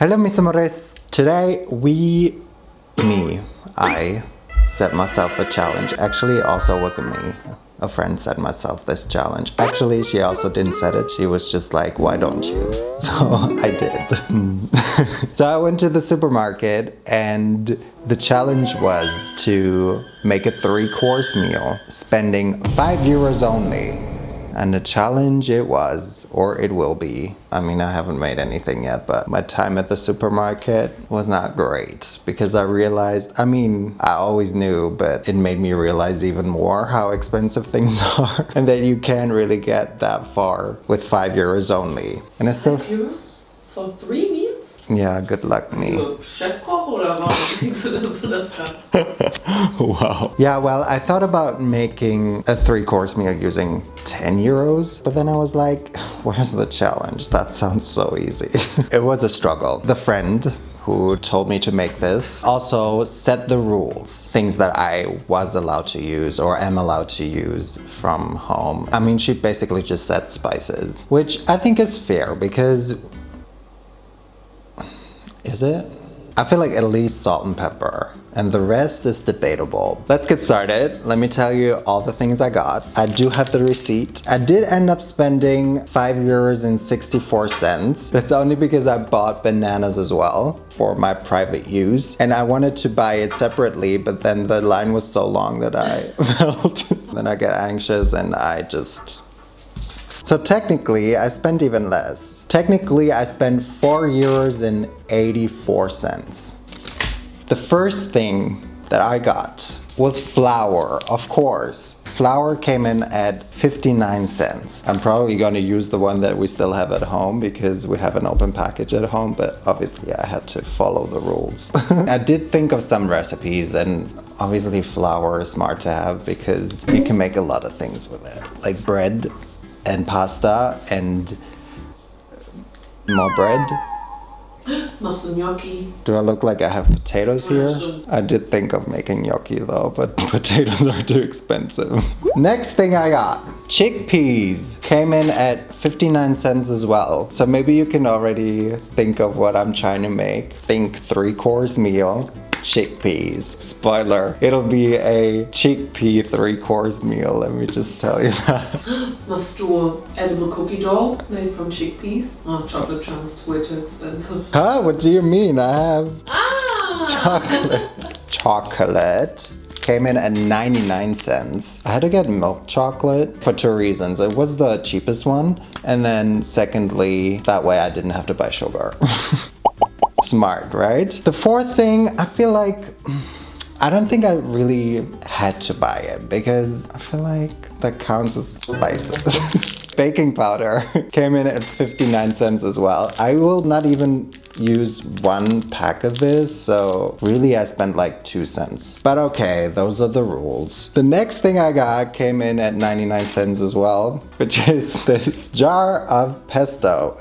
Hello, mis amores. Today I set myself a challenge. Actually, it also wasn't me. A friend set myself this challenge. Actually, she also didn't set it. She was just like, why don't you? So I did. So I went to the supermarket and the challenge was to make a 3-course meal, spending €5 only. And the challenge it was, or it will be. I mean, I haven't made anything yet, but my time at the supermarket was not great because I realized, I mean, I always knew, but it made me realize even more how expensive things are and that you can't really get that far with €5 only. And I still... €5 for 3 meals? Yeah, good luck me. Chefkoch oder warum kriegst du das so das Ganze? Wow. Yeah, well, I thought about making a 3-course meal using €10, but then I was like, where's the challenge? That sounds so easy. It was a struggle. The friend who told me to make this also set the rules, things that I was allowed to use or am allowed to use from home. I mean, she basically just said spices, which I think is fair because... Is it? I feel like at least salt and pepper, and the rest is debatable. Let's get started. Let me tell you all the things I got. I do have the receipt. I did end up spending €5.64. That's only because I bought bananas as well for my private use, and I wanted to buy it separately, but then the line was so long that I felt then I get anxious and I just... So technically, I spent even less. Technically, I spent €4.84. The first thing that I got was flour, of course. Flour came in at 59 cents. I'm probably going to use the one that we still have at home because we have an open package at home, but obviously I had to follow the rules. I did think of some recipes, and obviously flour is smart to have because you can make a lot of things with it, like bread and pasta and more bread. Machst du gnocchi? Do I look like I have potatoes here? I did think of making gnocchi though, but potatoes are too expensive. Next thing I got, chickpeas. Came in at 59 cents as well. So maybe you can already think of what I'm trying to make. Think 3-course meal. Chickpeas. Spoiler, it'll be a chickpea 3-course meal, let me just tell you that. Machst du edible cookie dough made from chickpeas? Oh, chocolate chunks, way too expensive. Huh? What do you mean? I have chocolate. Chocolate came in at 99 cents. I had to get milk chocolate for 2 reasons. It was the cheapest one, and then secondly, that way I didn't have to buy sugar. Smart, right? The fourth thing, I feel like I don't think I really had to buy it because I feel like that counts as spices. Baking powder came in at 59 cents as well. I will not even use 1 pack of this, so really I spent like 2 cents. But okay, those are the rules. The next thing I got came in at 99 cents as well, which is this jar of pesto.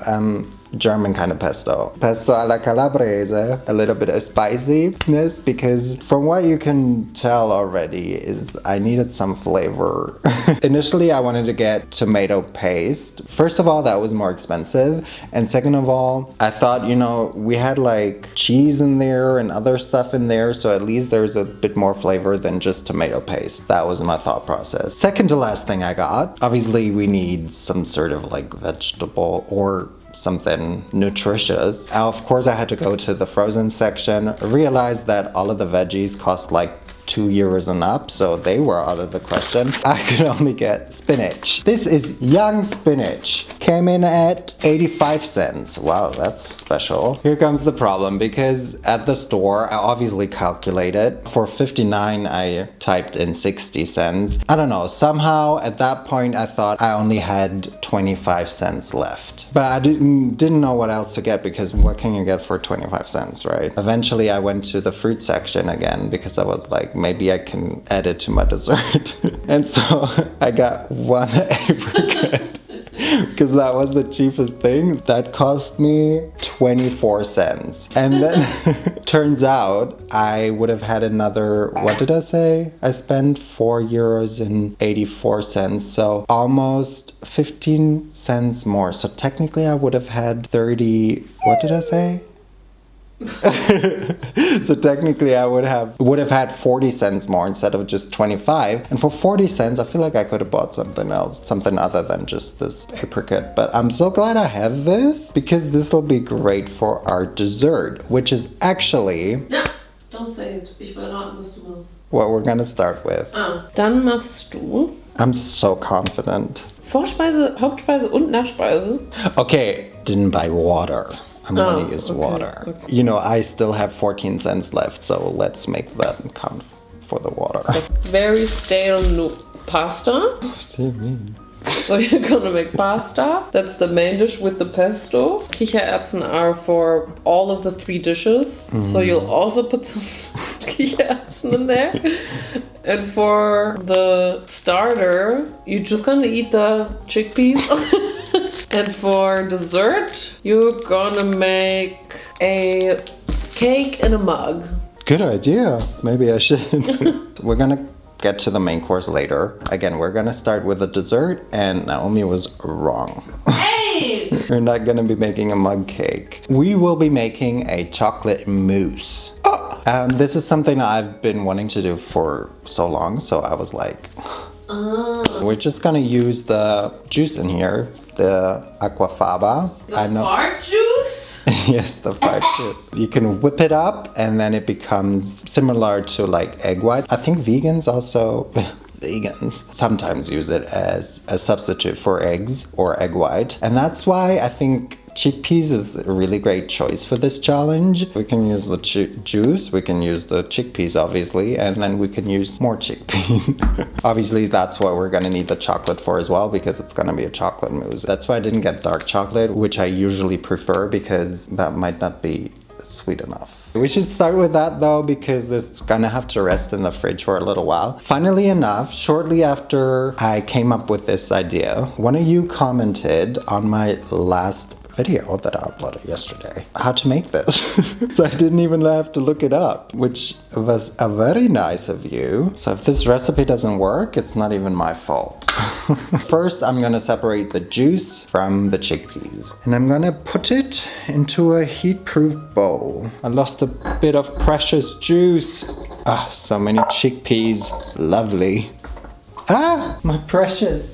German kind of pesto. Pesto alla calabrese, a little bit of spiciness because from what you can tell already is I needed some flavor. Initially I wanted to get tomato paste. First of all, that was more expensive, and second of all, I thought, you know, we had like cheese in there and other stuff in there, so at least there's a bit more flavor than just tomato paste. That was my thought process. Second to last thing I got, obviously we need some sort of like vegetable or something nutritious. Of course, I had to go to the frozen section, realized that all of the veggies cost like €2 and up, so they were out of the question. I could only get spinach. This is young spinach. Came in at 85 cents. Wow, that's special. Here comes the problem, because at the store, I obviously calculated. For 59, I typed in 60 cents. I don't know, somehow at that point, I thought I only had 25 cents left. But I didn't know what else to get, because what can you get for 25 cents, right? Eventually, I went to the fruit section again, because I was like, maybe I can add it to my dessert. And so I got 1 apricot because that was the cheapest thing. That cost me 24 cents. And then turns out I would have had another, what did I say? I spent €4.84. So almost 15 cents more. So technically I would have had 30, what did I say? So technically I would have had 40 cents more instead of just 25. And for 40 cents, I feel like I could have bought something else, something other than just this apricot. But I'm so glad I have this because this will be great for our dessert, which is actually... Ja, don't say it. Ich will raten, was du machst. What we're gonna start with. Dann machst du I'm so confident. Vorspeise, Hauptspeise und Nachspeise. Okay, didn't buy water. I'm gonna use water. Okay. You know, I still have 14 cents left, so let's make that count for the water. Very stale pasta. What do you mean? So you're gonna make pasta. That's the main dish with the pesto. Kichererbsen are for all of the 3 dishes. So you'll also put some Kichererbsen in there. And for the starter, you're just gonna eat the chickpeas. And for dessert, you're gonna make a cake in a mug. Good idea. Maybe I should. We're gonna get to the main course later. Again, we're gonna start with the dessert, and Naomi was wrong. Hey! We're not gonna be making a mug cake. We will be making a chocolate mousse. This is something I've been wanting to do for so long, so I was like, we're just gonna use the juice in here, the aquafaba. Fart juice? Yes, the fart juice. You can whip it up and then it becomes similar to like egg white. I think vegans sometimes use it as a substitute for eggs or egg white. And that's why I think chickpeas is a really great choice for this challenge. We can use the juice, we can use the chickpeas obviously, and then we can use more chickpeas. Obviously that's what we're gonna need the chocolate for as well, because it's gonna be a chocolate mousse. That's why I didn't get dark chocolate, which I usually prefer because that might not be sweet enough. We should start with that though, because this is gonna have to rest in the fridge for a little while. Funnily enough, shortly after I came up with this idea, one of you commented on my last video that I uploaded yesterday how to make this. So I didn't even have to look it up, which was a very nice of you. So if this recipe doesn't work, it's not even my fault. First, I'm gonna separate the juice from the chickpeas, and I'm gonna put it into a heat-proof bowl. I lost a bit of precious juice. So many chickpeas. Lovely. My precious.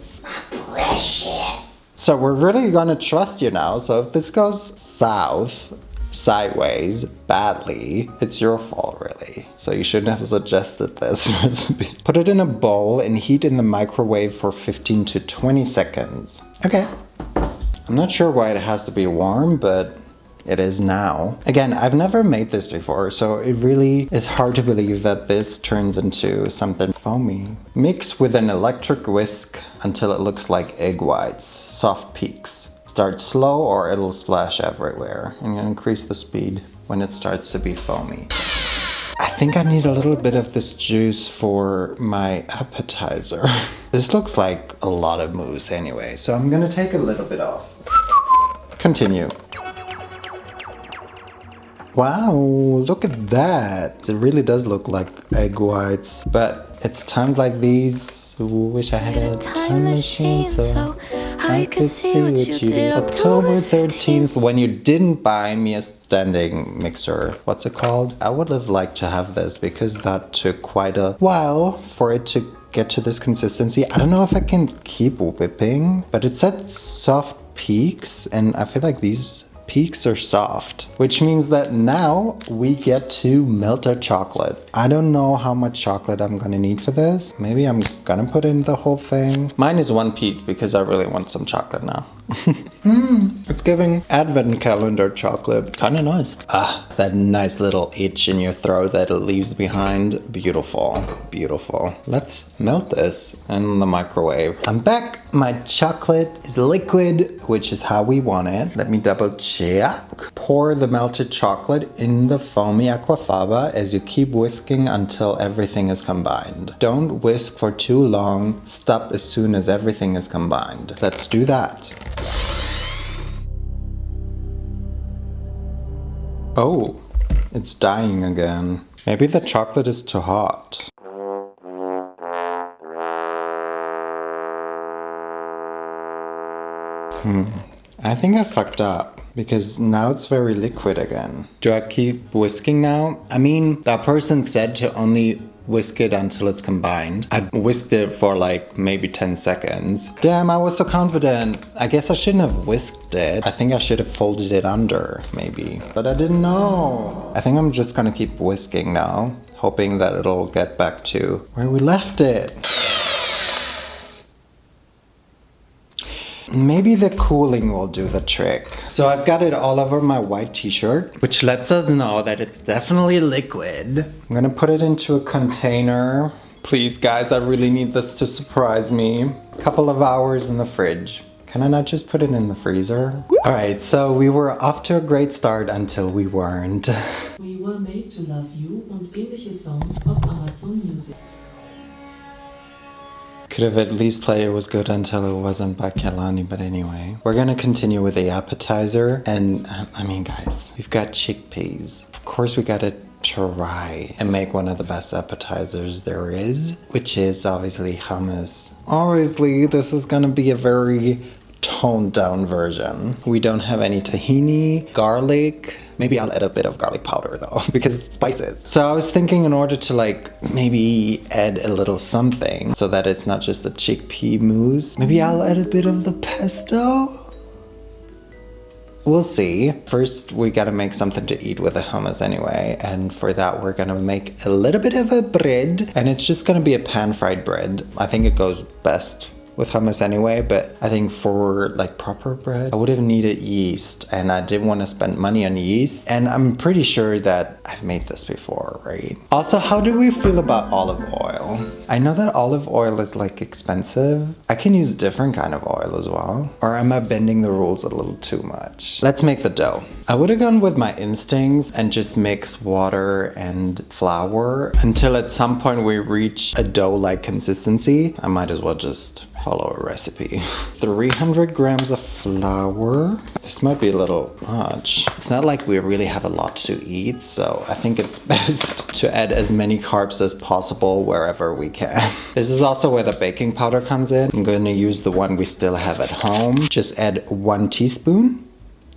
So we're really gonna trust you now. So if this goes south, sideways, badly, it's your fault really. So you shouldn't have suggested this recipe. Put it in a bowl and heat in the microwave for 15 to 20 seconds. Okay. I'm not sure why it has to be warm, but it is now. Again, I've never made this before, so it really is hard to believe that this turns into something foamy. Mix with an electric whisk until it looks like egg whites, soft peaks. Start slow or it'll splash everywhere. And increase the speed when it starts to be foamy. I think I need a little bit of this juice for my appetizer. This looks like a lot of mousse anyway, so I'm gonna take a little bit off. Continue. Wow, look at that. It really does look like egg whites. But it's times like these, wish I had a time machine so I could see what you did October 13th when you didn't buy me a standing mixer. What's it called? I would have liked to have this because that took quite a while for it to get to this consistency. I don't know if I can keep whipping, but it said soft peaks and I feel like these peaks are soft, which means that now we get to melt our chocolate. I don't know how much chocolate I'm gonna need for this. Maybe I'm gonna put in the whole thing. Mine is 1 piece because I really want some chocolate now. It's giving advent calendar chocolate. Kinda nice. That nice little itch in your throat that it leaves behind. Beautiful, beautiful. Let's melt this in the microwave. I'm back. My chocolate is liquid, which is how we want it. Let me double check. Pour the melted chocolate in the foamy aquafaba as you keep whisking until everything is combined. Don't whisk for too long. Stop as soon as everything is combined. Let's do that. Oh, it's dying again. Maybe the chocolate is too hot. I think I fucked up. because now it's very liquid again. Do I keep whisking now? I mean, that person said to only whisk it until it's combined. I whisked it for like maybe 10 seconds. Damn, I was so confident. I guess I shouldn't have whisked it. I think I should have folded it under, maybe. But I didn't know. I think I'm just gonna keep whisking now, hoping that it'll get back to where we left it. Maybe the cooling will do the trick. So I've got it all over my white t-shirt, which lets us know that it's definitely liquid. I'm gonna put it into a container. Please guys, I really need this to surprise me. A couple of hours in the fridge. Can I not just put it in the freezer? Alright, so we were off to a great start until we weren't. We Were Made to Love You und ähnliche Songs auf Amazon Music. Could have at least played It Was Good Until It Wasn't by Kehlani, but anyway. We're gonna continue with the appetizer, and I mean guys, we've got chickpeas. Of course we gotta try and make one of the best appetizers there is, which is obviously hummus. Obviously, this is gonna be a very toned down version. We don't have any tahini, garlic. Maybe I'll add a bit of garlic powder though, because it's spices. So I was thinking in order to like maybe add a little something so that it's not just a chickpea mousse, maybe I'll add a bit of the pesto. We'll see. First, we gotta make something to eat with the hummus anyway. And for that, we're gonna make a little bit of a bread, and it's just gonna be a pan-fried bread. I think it goes best with hummus anyway, but I think for like proper bread, I would have needed yeast, and I didn't want to spend money on yeast. And I'm pretty sure that I've made this before, right? Also, how do we feel about olive oil? I know that olive oil is like expensive. I can use different kind of oil as well. Or am I bending the rules a little too much? Let's make the dough. I would have gone with my instincts and just mix water and flour until at some point we reach a dough-like consistency. I might as well just follow a recipe. 300 grams of flour. This might be a little much. It's not like we really have a lot to eat, so I think it's best to add as many carbs as possible wherever we can. This is also where the baking powder comes in. I'm going to use the one we still have at home. Just add 1 teaspoon.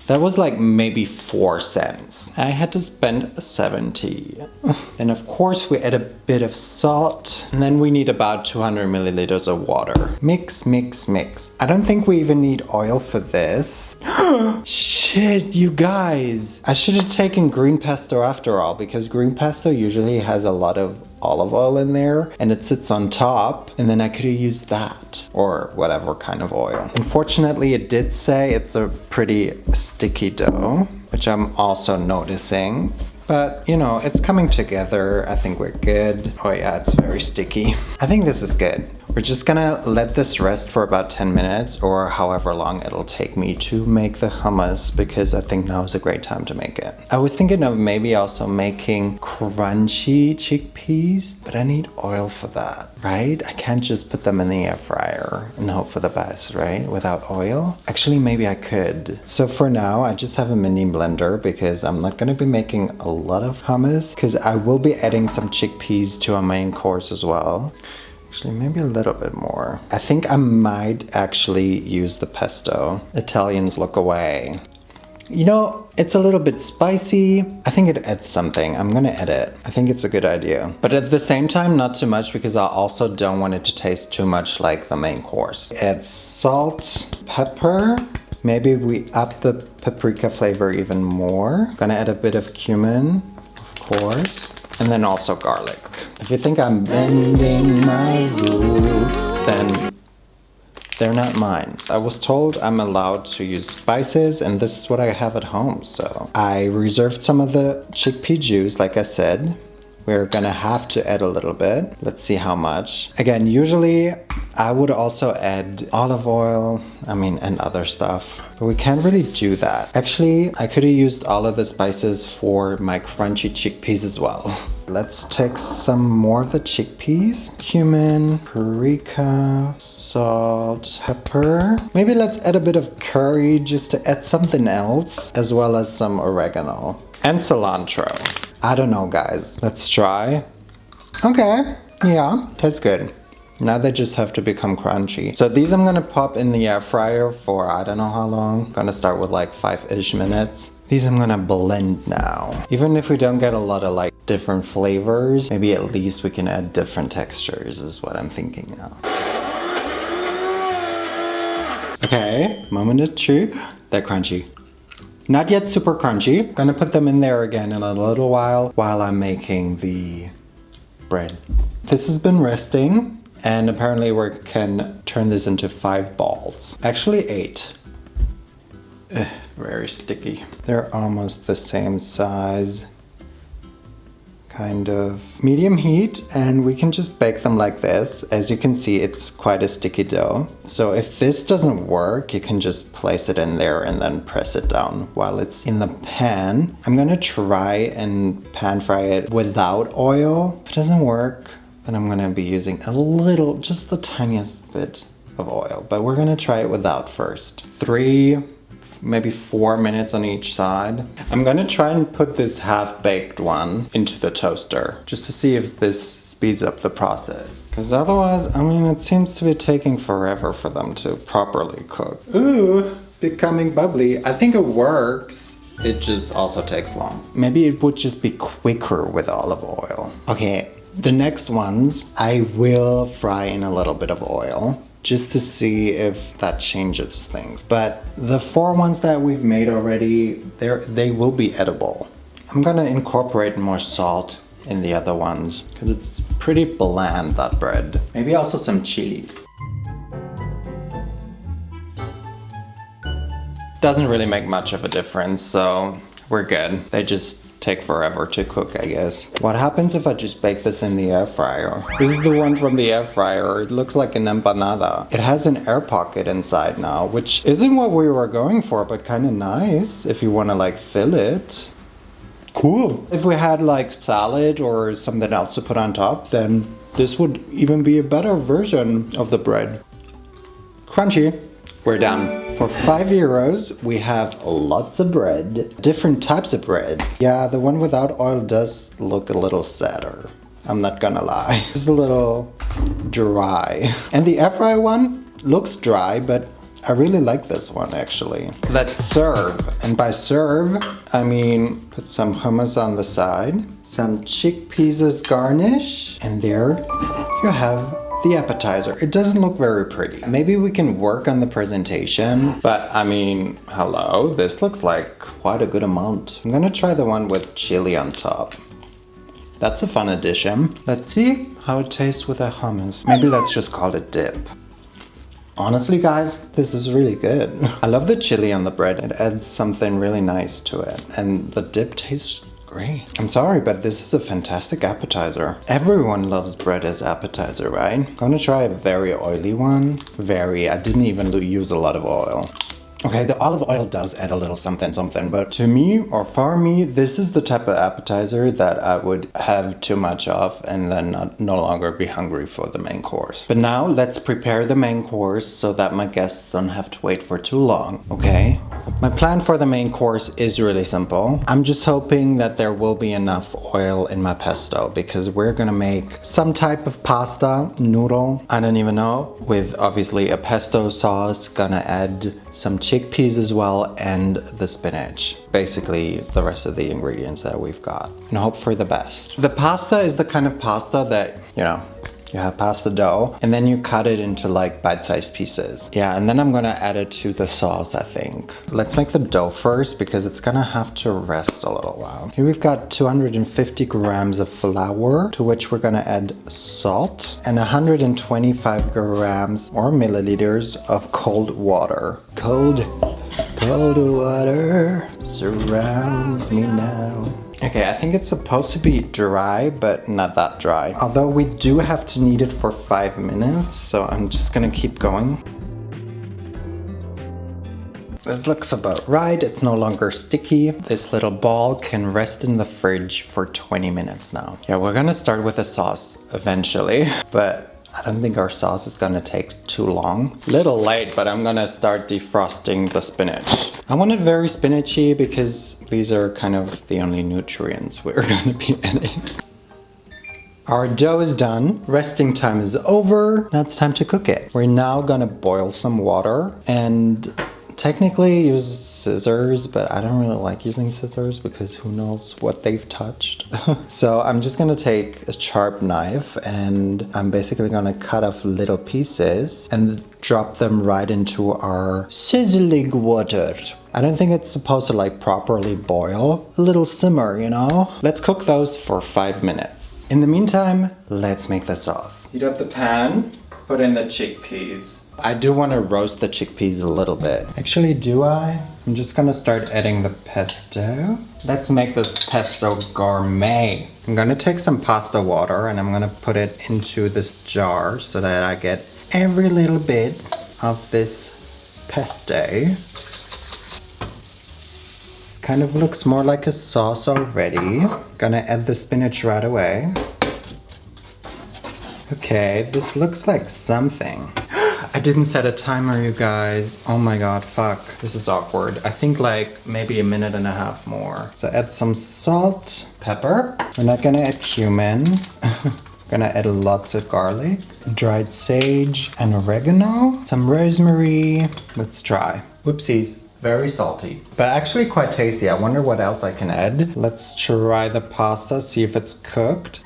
That was like maybe 4 cents. I had to spend 70. And of course we add a bit of salt. And then we need about 200 milliliters of water. Mix, mix, mix. I don't think we even need oil for this. Shit, you guys. I should have taken green pesto after all, because green pesto usually has a lot of olive oil in there and it sits on top, and then I could have used that or whatever kind of oil. Unfortunately, it did say it's a pretty sticky dough, which I'm also noticing. But, you know, it's coming together. I think we're good. Oh yeah, it's very sticky. I think this is good. We're just gonna let this rest for about 10 minutes or however long it'll take me to make the hummus, because I think now is a great time to make it. I was thinking of maybe also making crunchy chickpeas, but I need oil for that, right? I can't just put them in the air fryer and hope for the best, right? Without oil. Actually, maybe I could. So for now, I just have a mini blender because I'm not gonna be making a lot of hummus, because I will be adding some chickpeas to our main course as well. Actually, maybe a little bit more. I think I might actually use the pesto. Italians look away. You know, it's a little bit spicy. I think it adds something. I'm gonna add it. I think it's a good idea. But at the same time, not too much, because I also don't want it to taste too much like the main course. Add salt, pepper. Maybe we up the paprika flavor even more. Gonna add a bit of cumin, of course. And then also garlic. If you think I'm bending my rules, then they're not mine. I was told I'm allowed to use spices, and this is what I have at home, so. I reserved some of the chickpea juice, like I said. We're gonna have to add a little bit. Let's see how much. Again, usually I would also add olive oil, and other stuff, but we can't really do that. Actually, I could have used all of the spices for my crunchy chickpeas as well. Let's take some more of the chickpeas. Cumin, paprika, salt, pepper. Maybe let's add a bit of curry just to add something else, as well as some oregano and cilantro. I don't know, guys. Let's try. Okay, yeah, tastes good. Now they just have to become crunchy. So these I'm gonna pop in the air fryer for I don't know how long. I'm gonna start with like 5-ish minutes. These I'm gonna blend now. Even if we don't get a lot of like different flavors, maybe at least we can add different textures is what I'm thinking now. Okay, moment of truth. They're crunchy. Not yet super crunchy. Gonna put them in there again in a little while I'm making the bread. This has been resting and apparently we can turn this into 5 balls. Actually 8. Very sticky. They're almost the same size. Kind of medium heat, and we can just bake them like this. As you can see, it's quite a sticky dough. So if this doesn't work, you can just place it in there and then press it down while it's in the pan. I'm gonna try and pan fry it without oil. If it doesn't work, then I'm gonna be using a little, just the tiniest bit of oil, but we're gonna try it without first. 3, maybe 4 minutes on each side. I'm gonna try and put this half-baked one into the toaster just to see if this speeds up the process. Because otherwise, I mean, it seems to be taking forever for them to properly cook. Ooh, becoming bubbly. I think it works. It just also takes long. Maybe it would just be quicker with olive oil. Okay, the next ones I will fry in a little bit of oil, just to see if that changes things. But the 4 ones that we've made already, they will be edible. I'm gonna incorporate more salt in the other ones because it's pretty bland, that bread. Maybe also some chili. Doesn't really make much of a difference, so we're good. They just take forever to cook, I guess. What happens if I just bake this in the air fryer? This is the one from the air fryer. It looks like an empanada. It has an air pocket inside now, which isn't what we were going for, but kind of nice if you want to like fill it. Cool. If we had like salad or something else to put on top, then this would even be a better version of the bread. Crunchy. We're done. For €5, we have lots of bread, different types of bread. Yeah, the one without oil does look a little sadder. I'm not gonna lie. It's a little dry. And the air fryer one looks dry, but I really like this one actually. Let's serve. And by serve, I mean put some hummus on the side, some chickpeas as garnish, and there you have the appetizer. It doesn't look very pretty. Maybe we can work on the presentation, but I mean, hello, this looks like quite a good amount. I'm gonna try the one with chili on top. That's a fun addition. Let's see how it tastes with a hummus. Maybe let's just call it dip. Honestly, guys, this is really good. I love the chili on the bread. It adds something really nice to it. And the dip tastes great. I'm sorry, but this is a fantastic appetizer. Everyone loves bread as appetizer, right? I'm gonna try a very oily one. I didn't even use a lot of oil. Okay, the olive oil does add a little something, but to me, or for me, this is the type of appetizer that I would have too much of and then no longer be hungry for the main course. But now let's prepare the main course so that my guests don't have to wait for too long, okay? My plan for the main course is really simple. I'm just hoping that there will be enough oil in my pesto because we're gonna make some type of pasta, noodle, I don't even know, with obviously a pesto sauce, gonna add some chickpeas as well, and the spinach. Basically the rest of the ingredients that we've got, and hope for the best. The pasta is the kind of pasta that, you know, you have pasta dough and then you cut it into like bite-sized pieces. Yeah, and then I'm gonna add it to the sauce, I think. Let's make the dough first because it's gonna have to rest a little while. Here we've got 250 grams of flour, to which we're gonna add salt, and 125 grams or milliliters of cold water. Cold water surrounds me now. Okay, I think it's supposed to be dry, but not that dry. Although we do have to knead it for 5 minutes, so I'm just gonna keep going. This looks about right. It's no longer sticky. This little ball can rest in the fridge for 20 minutes now. Yeah, we're gonna start with the sauce eventually, but I don't think our sauce is gonna take too long. Little late, but I'm gonna start defrosting the spinach. I want it very spinachy because these are kind of the only nutrients we're gonna be adding. Our dough is done. Resting time is over. Now it's time to cook it. We're now gonna boil some water and technically use scissors, but I don't really like using scissors because who knows what they've touched. So I'm just gonna take a sharp knife and I'm basically gonna cut off little pieces and drop them right into our sizzling water. I don't think it's supposed to like properly boil. A little simmer, you know? Let's cook those for 5 minutes. In the meantime, let's make the sauce. Heat up the pan, put in the chickpeas. I do want to roast the chickpeas a little bit. Actually, do I? I'm just gonna start adding the pesto. Let's make this pesto gourmet. I'm gonna take some pasta water and I'm gonna put it into this jar so that I get every little bit of this pesto. This kind of looks more like a sauce already. Gonna add the spinach right away. Okay, this looks like something. I didn't set a timer, you guys. Oh my god, fuck. This is awkward. I think like maybe a minute and a half more. So add some salt, pepper. We're not gonna add cumin. Gonna add lots of garlic, dried sage and oregano, some rosemary. Let's try. Whoopsies. Very salty, but actually quite tasty. I wonder what else I can add. Let's try the pasta, see if it's cooked.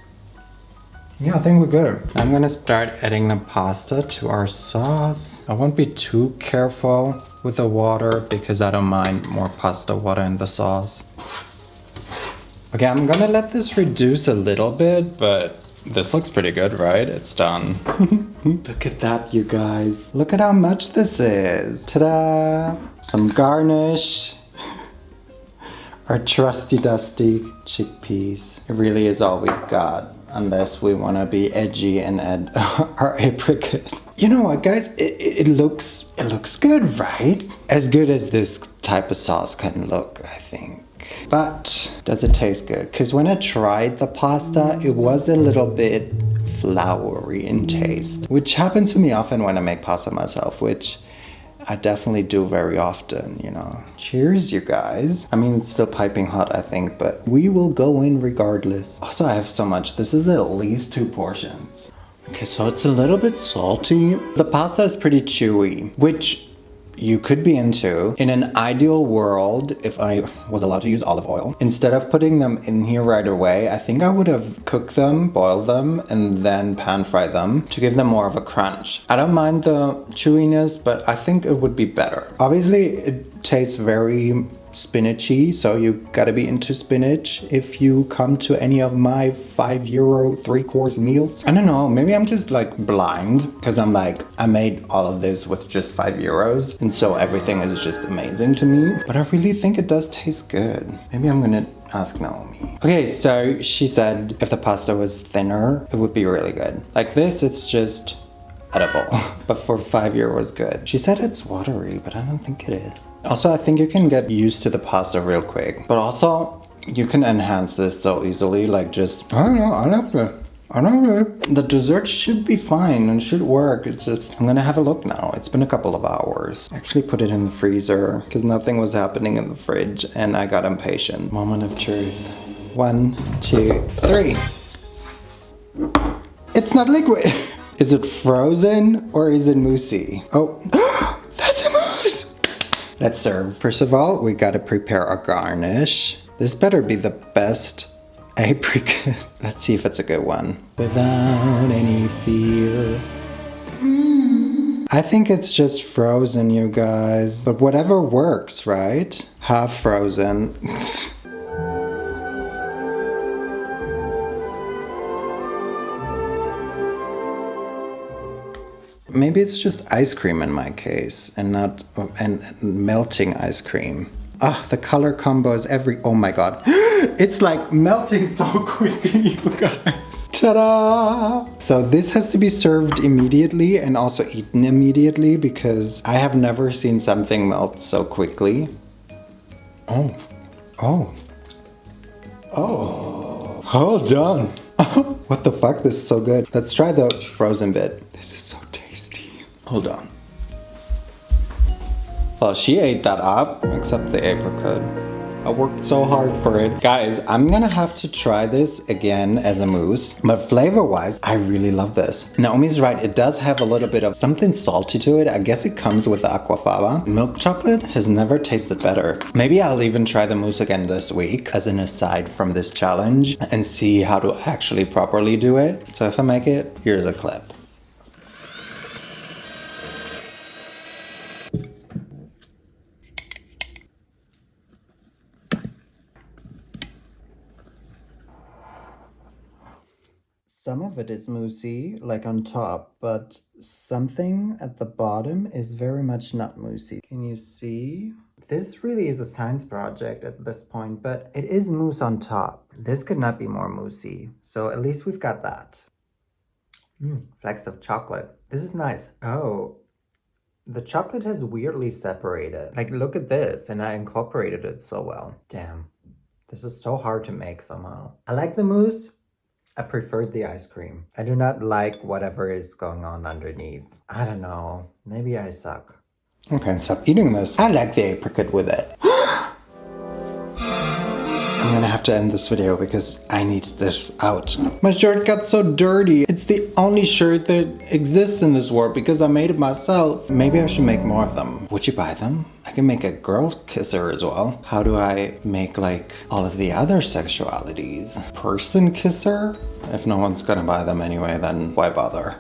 Yeah, I think we're good. I'm gonna start adding the pasta to our sauce. I won't be too careful with the water because I don't mind more pasta water in the sauce. Okay, I'm gonna let this reduce a little bit, but this looks pretty good, right? It's done. Look at that, you guys. Look at how much this is. Ta-da! Some garnish. Our trusty dusty chickpeas. It really is all we've got. Unless we want to be edgy and add our apricot. You know what, guys? It looks good, right? As good as this type of sauce can look, I think. But does it taste good? Because when I tried the pasta, it was a little bit floury in taste, which happens to me often when I make pasta myself, which I definitely do very often, you know. Cheers, you guys. I mean, it's still piping hot, I think, but we will go in regardless. Also, I have so much. This is at least 2 portions. Okay, so it's a little bit salty. The pasta is pretty chewy, which you could be into. In an ideal world, if I was allowed to use olive oil, instead of putting them in here right away, I think I would have cooked them, boiled them, and then pan fry them to give them more of a crunch. I don't mind the chewiness, but I think it would be better. Obviously, it tastes very spinachy, so you gotta be into spinach if you come to any of my €5 3-course meals. I don't know, maybe I'm just like blind because I'm like, I made all of this with just €5 and so everything is just amazing to me, but I really think it does taste good. Maybe I'm gonna ask Naomi. Okay, so she said if the pasta was thinner, it would be really good. Like this, it's just edible, but for €5 good. She said it's watery, but I don't think it is. Also, I think you can get used to the pasta real quick. But also, you can enhance this so easily, like just, I don't know, I love it. I love it. The dessert should be fine and should work. It's just, I'm gonna have a look now. It's been a couple of hours. Actually put it in the freezer because nothing was happening in the fridge and I got impatient. Moment of truth. 1, 2, 3. It's not liquid. Is it frozen or is it moussey? Oh, that's a mousse. Let's serve. First of all, we gotta prepare our garnish. This better be the best apricot. Let's see if it's a good one. Without any fear. I think it's just frozen, you guys. But whatever works, right? Half frozen. Maybe it's just ice cream in my case and not and melting ice cream. Ah, the color combo is oh my god. It's like melting so quickly, you guys. Ta-da! So this has to be served immediately and also eaten immediately because I have never seen something melt so quickly. Oh. Hold on. What the fuck? This is so good. Let's try the frozen bit. This is so tasty. Hold on. Well, she ate that up, except the apricot. I worked so hard for it. Guys, I'm gonna have to try this again as a mousse. But flavor-wise, I really love this. Naomi's right, it does have a little bit of something salty to it. I guess it comes with the aquafaba. Milk chocolate has never tasted better. Maybe I'll even try the mousse again this week as an aside from this challenge and see how to actually properly do it. So if I make it, here's a clip. Some of it is moussey, like on top, but something at the bottom is very much not moussey. Can you see? This really is a science project at this point, but it is mousse on top. This could not be more moussey, so at least we've got that. Flecks of chocolate. This is nice. Oh, the chocolate has weirdly separated. Like, look at this, and I incorporated it so well. Damn, this is so hard to make somehow. I like the mousse. I preferred the ice cream. I do not like whatever is going on underneath. I don't know. Maybe I suck. Okay, stop eating this. I like the apricot with it. I'm gonna have to end this video because I need this out. My shirt got so dirty. It's the only shirt that exists in this world because I made it myself. Maybe I should make more of them. Would you buy them? I can make a girl kisser as well. How do I make like all of the other sexualities? Person kisser? If no one's gonna buy them anyway, then why bother?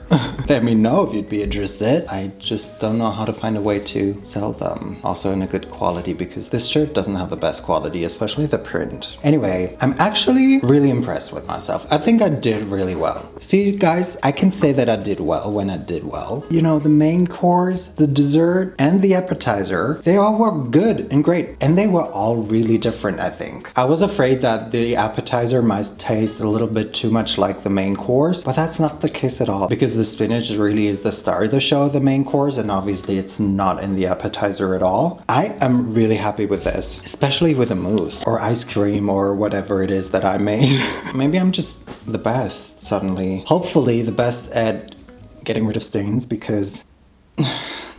Let me know if you'd be interested. I just don't know how to find a way to sell them. Also in a good quality because this shirt doesn't have the best quality, especially the print. Anyway, I'm actually really impressed with myself. I think I did really well. See guys, I can say that I did well when I did well. You know, the main course, the dessert, and the appetizer, they all were good and great. And they were all really different, I think. I was afraid that the appetizer might taste a little bit too much like the main course, but that's not the case at all because the spinach really is the star of the show, the main course, and obviously it's not in the appetizer at all. I am really happy with this, especially with the mousse or ice cream or whatever it is that I made. Maybe I'm just the best suddenly. Hopefully the best at getting rid of stains because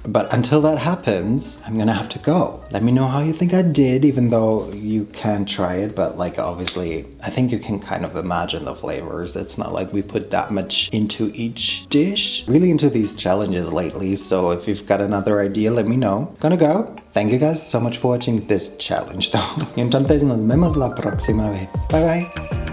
but until that happens, I'm gonna have to go. Let me know how you think I did, even though you can try it, but like obviously, I think you can kind of imagine the flavors. It's not like we put that much into each dish. Really into these challenges lately, so if you've got another idea, let me know. Gonna go. Thank you guys so much for watching this challenge though. Y entonces nos vemos la próxima vez. Bye bye.